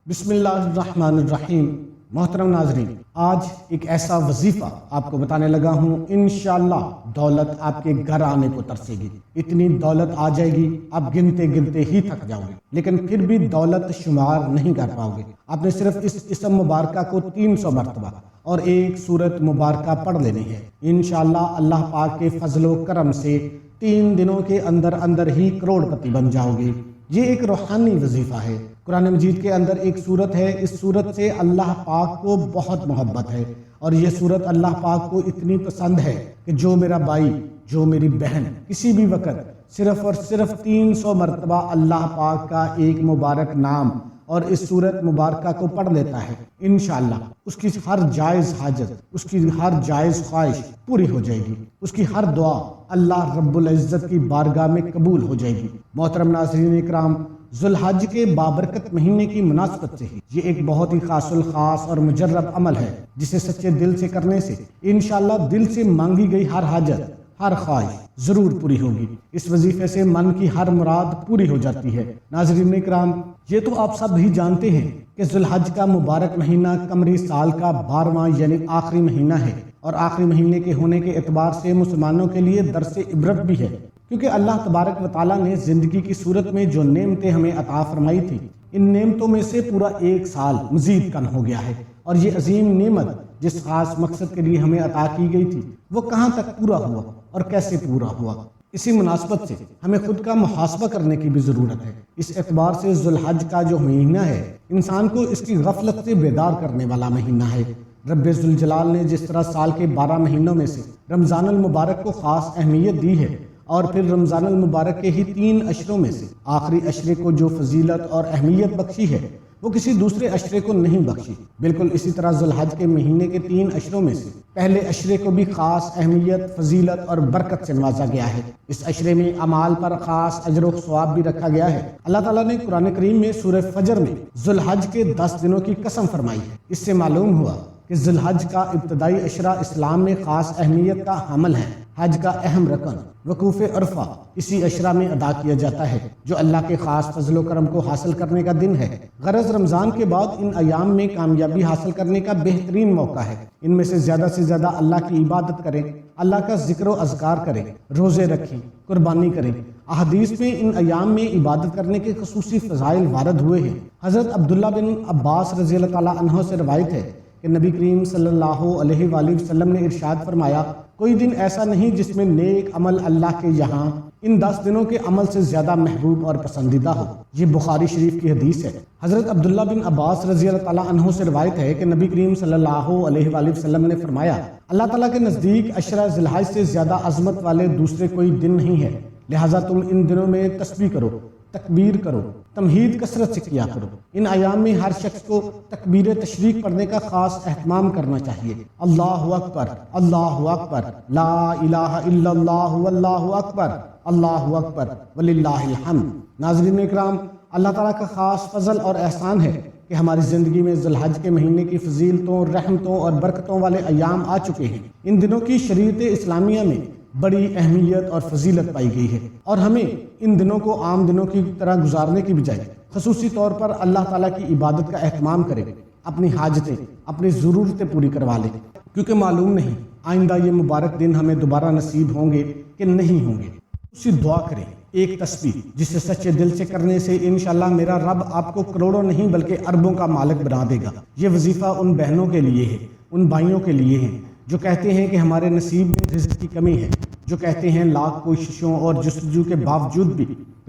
بسم اللہ الرحمن الرحیم۔ محترم ناظرین، آج ایک ایسا وظیفہ آپ کو بتانے لگا ہوں، انشاءاللہ دولت آپ کے گھر آنے کو ترسے گی۔ اتنی دولت آ جائے گی آپ گنتے گنتے ہی تھک جاؤ گے، لیکن پھر بھی دولت شمار نہیں کر پاؤ گے۔ آپ نے صرف اس اسم مبارکہ کو 300 مرتبہ اور ایک سورت مبارکہ پڑھ لینی ہے۔ انشاءاللہ اللہ پاک کے فضل و کرم سے 3 دنوں کے اندر ہی کروڑ پتی بن جاؤ گے۔ یہ ایک روحانی وظیفہ ہے۔ قرآن مجید کے اندر ایک سورت ہے، اس سورت سے اللہ پاک کو بہت محبت ہے، اور یہ سورت اللہ پاک کو اتنی پسند ہے کہ جو میرا بھائی، جو میری بہن کسی بھی وقت صرف اور صرف 300 مرتبہ اللہ پاک کا ایک مبارک نام اور اس سورت مبارکہ کو پڑھ لیتا ہے، انشاءاللہ اس کی ہر جائز حاجت، اس کی ہر جائز خواہش پوری ہو جائے گی، اس کی ہر دعا اللہ رب العزت کی بارگاہ میں قبول ہو جائے گی۔ محترم ناظرین اکرام، ذو الحج کے بابرکت مہینے کی مناسبت سے ہی یہ ایک بہت ہی خاص الخاص اور مجرب عمل ہے، جسے سچے دل سے کرنے سے انشاءاللہ دل سے مانگی گئی ہر حاجت، ہر خواہش ضرور پوری ہوگی۔ اس وظیفے سے من کی ہر مراد پوری ہو جاتی ہے۔ ناظرین اکرام، یہ تو آپ سب ہی جانتے ہیں کہ ذو الحج کا مبارک مہینہ قمری سال کا 12واں یعنی آخری مہینہ ہے، اور آخری مہینے کے ہونے کے اعتبار سے مسلمانوں کے لیے درس عبرت بھی ہے، کیونکہ اللہ تبارک و تعالیٰ نے زندگی کی صورت میں جو نعمتیں ہمیں عطا فرمائی تھی، ان نعمتوں میں سے پورا 1 سال مزید کم ہو گیا ہے، اور یہ عظیم نعمت جس خاص مقصد کے لیے ہمیں عطا کی گئی تھی وہ کہاں تک پورا ہوا اور کیسے پورا ہوا۔ اسی مناسبت سے ہمیں خود کا محاسبہ کرنے کی بھی ضرورت ہے۔ اس اعتبار سے ذو الحج کا جو مہینہ ہے انسان کو اس کی غفلت سے بیدار کرنے والا مہینہ ہے۔ رب ذوالجلال نے جس طرح سال کے 12 مہینوں میں سے رمضان المبارک کو خاص اہمیت دی ہے، اور پھر رمضان المبارک کے ہی 3 اشروں میں سے آخری اشرے کو جو فضیلت اور اہمیت بخشی ہے وہ کسی دوسرے اشرے کو نہیں بخشی، بالکل اسی طرح ذو الحج کے مہینے کے 3 اشروں میں سے پہلے اشرے کو بھی خاص اہمیت، فضیلت اور برکت سے نوازا گیا ہے۔ اس اشرے میں اعمال پر خاص اجر و ثواب بھی رکھا گیا ہے۔ اللہ تعالیٰ نے قرآن کریم میں سورہ فجر میں ذو الحج کے 10 دنوں کی قسم فرمائی ہے۔ اس سے معلوم ہوا کہ ذو الحج کا ابتدائی اشرہ اسلام میں خاص اہمیت کا حامل ہے۔ حج کا اہم رکن وقوف عرفہ اسی اشرہ میں ادا کیا جاتا ہے، جو اللہ کے خاص فضل و کرم کو حاصل کرنے کا دن ہے۔ غرض رمضان کے بعد ان ایام میں کامیابی حاصل کرنے کا بہترین موقع ہے۔ ان میں سے زیادہ اللہ کی عبادت کریں، اللہ کا ذکر و اذکار کریں، روزے رکھیں، قربانی کریں۔ احادیث میں ان ایام میں عبادت کرنے کے خصوصی فضائل وارد ہوئے ہیں۔ حضرت عبداللہ بن عباس رضی اللہ تعالیٰ عنہ سے روایت ہے کہ نبی کریم صلی اللہ علیہ وآلہ وسلم نے ارشاد فرمایا، کوئی دن ایسا نہیں جس میں نیک عمل اللہ کے یہاں ان 10 دنوں کے عمل سے زیادہ محبوب اور پسندیدہ ہو۔ یہ بخاری شریف کی حدیث ہے۔ حضرت عبداللہ بن عباس رضی اللہ تعالیٰ عنہ سے روایت ہے کہ نبی کریم صلی اللہ علیہ وآلہ وسلم نے فرمایا، اللہ تعالیٰ کے نزدیک عشرہ ذی الحج سے زیادہ عظمت والے دوسرے کوئی دن نہیں ہے، لہٰذا تم ان دنوں میں تسبیح کرو، تکبیر کرو، تمہید کثرت سے کیا کرو۔ ان ایام میں ہر شخص کو تکبیر تشریق پڑھنے کا خاص اہتمام کرنا چاہیے۔ اللہ اکبر، اللہ اکبر، لا الہ الا اللہ واللہ اکبر، اللہ اکبر وللہ الحمد۔ ناظرین اکرام، اللہ تعالیٰ کا خاص فضل اور احسان ہے کہ ہماری زندگی میں ذو الحج کے مہینے کی فضیلتوں، رحمتوں اور برکتوں والے ایام آ چکے ہیں۔ ان دنوں کی شریعت اسلامیہ میں بڑی اہمیت اور فضیلت پائی گئی ہے، اور ہمیں ان دنوں کو عام دنوں کی طرح گزارنے کی بجائے خصوصی طور پر اللہ تعالیٰ کی عبادت کا اہتمام کریں، اپنی حاجتیں، اپنی ضرورتیں پوری کروا لیں، کیونکہ معلوم نہیں آئندہ یہ مبارک دن ہمیں دوبارہ نصیب ہوں گے کہ نہیں ہوں گے۔ اسی دعا کریں، ایک تسبیح جسے سچے دل سے کرنے سے انشاءاللہ میرا رب آپ کو کروڑوں نہیں بلکہ اربوں کا مالک بنا دے گا۔ یہ وظیفہ ان بہنوں کے لیے ہے، ان بھائیوں کے لیے ہے جو کہتے ہیں کہ ہمارے نصیب میں رزق کی کمی ہے، جو کہتے ہیں لاکھ کوششوں اور جستجو کے باوجود بھی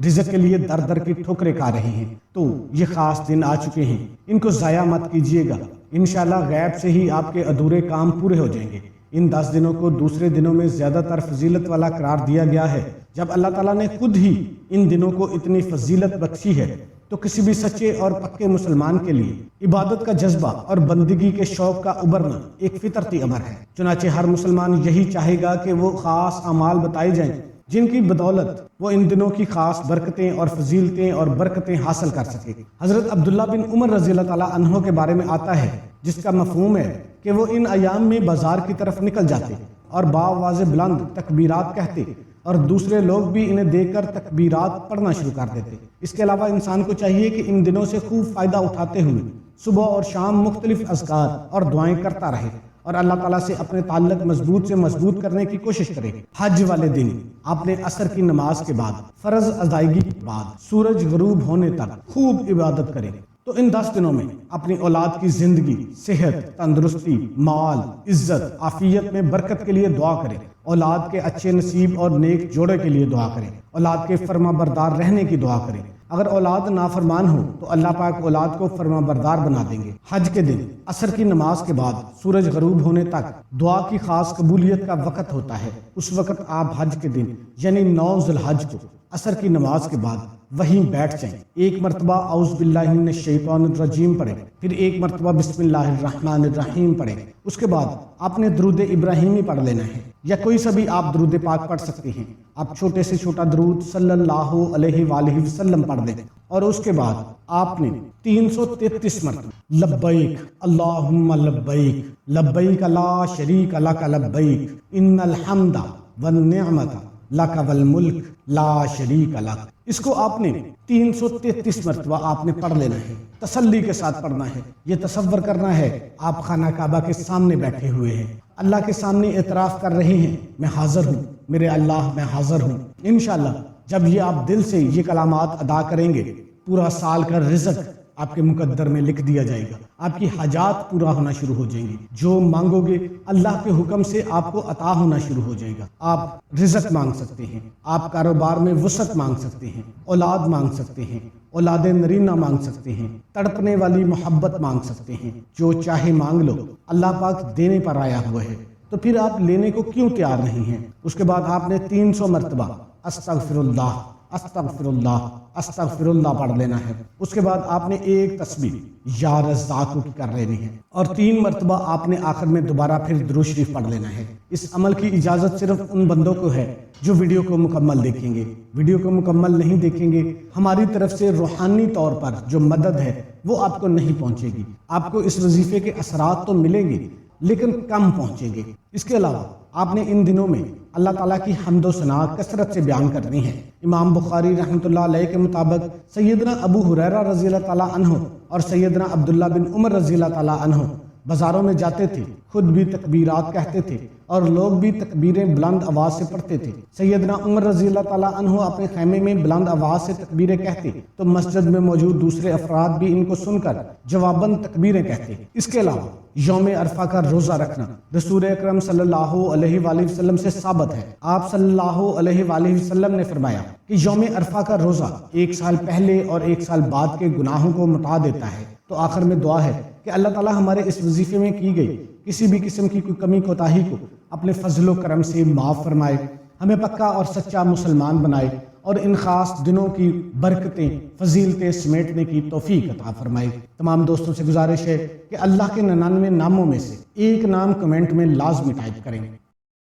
رزق کے لیے در کی ٹھوکریں کھا رہے ہیں۔ تو یہ خاص دن آ چکے ہیں، ان کو ضائع مت کیجیے گا۔ انشاءاللہ غیب سے ہی آپ کے ادھورے کام پورے ہو جائیں گے۔ ان 10 دنوں کو دوسرے دنوں میں زیادہ تر فضیلت والا قرار دیا گیا ہے۔ جب اللہ تعالیٰ نے خود ہی ان دنوں کو اتنی فضیلت بخشی ہے تو کسی بھی سچے اور پکے مسلمان کے لیے عبادت کا جذبہ اور بندگی کے شوق کا ابھرنا ایک فطرتی امر ہے۔ چنانچہ ہر مسلمان یہی چاہے گا کہ وہ خاص اعمال بتائے جائیں جن کی بدولت وہ ان دنوں کی خاص برکتیں اور فضیلتیں اور برکتیں حاصل کر سکے۔ حضرت عبداللہ بن عمر رضی اللہ تعالیٰ عنہ کے بارے میں آتا ہے، جس کا مفہوم ہے کہ وہ ان ایام میں بازار کی طرف نکل جاتے اور باواز بلند تکبیرات کہتے اور دوسرے لوگ بھی انہیں دیکھ کر تکبیرات پڑھنا شروع کر دیتے۔ اس کے علاوہ انسان کو چاہیے کہ ان دنوں سے خوب فائدہ اٹھاتے ہوئے صبح اور شام مختلف اذکار اور دعائیں کرتا رہے اور اللہ تعالیٰ سے اپنے تعلق مضبوط سے مضبوط کرنے کی کوشش کرے۔ حج والے دن آپ نے عصر کی نماز کے بعد فرض ادائیگی کے بعد سورج غروب ہونے تک خوب عبادت کریں۔ تو ان 10 دنوں میں اپنی اولاد کی زندگی، صحت، تندرستی، مال، عزت، عافیت میں برکت کے لیے دعا کریں۔ اولاد کے اچھے نصیب اور نیک جوڑے کے لیے دعا کریں۔ اولاد کے فرما بردار رہنے کی دعا کریں۔ اگر اولاد نافرمان ہو تو اللہ پاک اولاد کو فرما بردار بنا دیں گے۔ حج کے دن عصر کی نماز کے بعد سورج غروب ہونے تک دعا کی خاص قبولیت کا وقت ہوتا ہے۔ اس وقت آپ حج کے دن یعنی 9 ذی الحج کو عصر کی نماز کے بعد وہیں بیٹھ جائیں۔ ایک مرتبہ اعوذ باللہ من الشیطان الرجیم پڑھیں، پھر ایک مرتبہ بسم اللہ الرحمن الرحیم پڑھیں۔ اس کے بعد آپ نے درود ابراہیمی پڑھ لینا ہے یا کوئی سا بھی آپ درود پاک پڑھ سکتے ہیں۔ آپ چھوٹے سے چھوٹا درود صلی اللہ علیہ وآلہ وسلم پڑھ دیں اور اس کے بعد آپ نے 333 مرتبہ لبیک اللہم لبیک لبیک لا شریک لک لبیک ان الحمد والنعمت لک والملک لا شریک لک، اس کو آپ نے 333 مرتبہ آپ نے پڑھ لینا ہے۔ تسلی کے ساتھ پڑھنا ہے۔ یہ تصور کرنا ہے آپ خانہ کعبہ کے سامنے بیٹھے ہوئے ہیں، اللہ کے سامنے اعتراف کر رہے ہیں میں حاضر ہوں، میرے اللہ میں حاضر ہوں۔ انشاءاللہ جب یہ آپ دل سے یہ کلمات ادا کریں گے، پورا سال کا رزق آپ کے مقدر میں لکھ دیا جائے گا۔ آپ کی حاجات پورا ہونا شروع ہو جائیں گی۔ جو مانگو گے اللہ کے حکم سے آپ کو عطا ہونا شروع ہو جائے گا۔ آپ رزق مانگ سکتے ہیں، آپ کاروبار میں وسعت مانگ سکتے ہیں، اولاد مانگ سکتے ہیں، اولاد نرینہ مانگ سکتے ہیں، تڑپنے والی محبت مانگ سکتے ہیں۔ جو چاہے مانگ لو، اللہ پاک دینے پر آیا ہوا ہے، تو پھر آپ لینے کو کیوں تیار نہیں ہیں؟ اس کے بعد آپ نے 300 مرتبہ استغفر اللہ استغفر اللہ استغفر اللہ پڑھ لینا ہے۔ اس کے بعد آپ نے ایک تسبیح یا رزاق کی کر لینی ہے اور 3 مرتبہ آپ نے آخر میں دوبارہ پھر درود شریف پڑھ لینا ہے۔ اس عمل کی اجازت صرف ان بندوں کو ہے جو ویڈیو کو مکمل دیکھیں گے۔ ویڈیو کو مکمل نہیں دیکھیں گے، ہماری طرف سے روحانی طور پر جو مدد ہے وہ آپ کو نہیں پہنچے گی۔ آپ کو اس وظیفے کے اثرات تو ملیں گے لیکن کم پہنچیں گے۔ اس کے علاوہ آپ نے ان دنوں میں اللہ تعالیٰ کی حمد و ثنا کثرت سے بیان کرنی ہے۔ امام بخاری رحمۃ اللہ علیہ کے مطابق سیدنا ابو ہریرہ رضی اللہ تعالیٰ عنہ اور سیدنا عبداللہ بن عمر رضی اللہ تعالیٰ عنہ بازاروں میں جاتے تھے، خود بھی تکبیرات کہتے تھے اور لوگ بھی تکبیریں بلند آواز سے پڑھتے تھے۔ سیدنا عمر رضی اللہ تعالیٰ عنہ اپنے خیمے میں بلند آواز سے تکبیریں کہتے تو مسجد میں موجود دوسرے افراد بھی ان کو سن کر جواباً تکبیریں کہتے۔ اس کے علاوہ یوم عرفہ کا روزہ رکھنا رسول اکرم صلی اللہ علیہ وآلہ وسلم سے ثابت ہے۔ آپ صلی اللہ علیہ وآلہ وسلم نے فرمایا کہ یوم عرفہ کا روزہ 1 سال پہلے اور 1 سال بعد کے گناہوں کو مٹا دیتا ہے۔ تو آخر میں دعا ہے کہ اللہ تعالیٰ ہمارے اس وظیفے میں کی گئی کسی بھی قسم کی کوئی کمی کوتاہی کو اپنے فضل و کرم سے معاف فرمائے، ہمیں پکا اور سچا مسلمان بنائے اور ان خاص دنوں کی برکتیں فضیلتیں سمیٹنے کی توفیق عطا فرمائے۔ تمام دوستوں سے گزارش ہے کہ اللہ کے 99 ناموں میں سے ایک نام کمنٹ میں لازمی ٹائپ کریں۔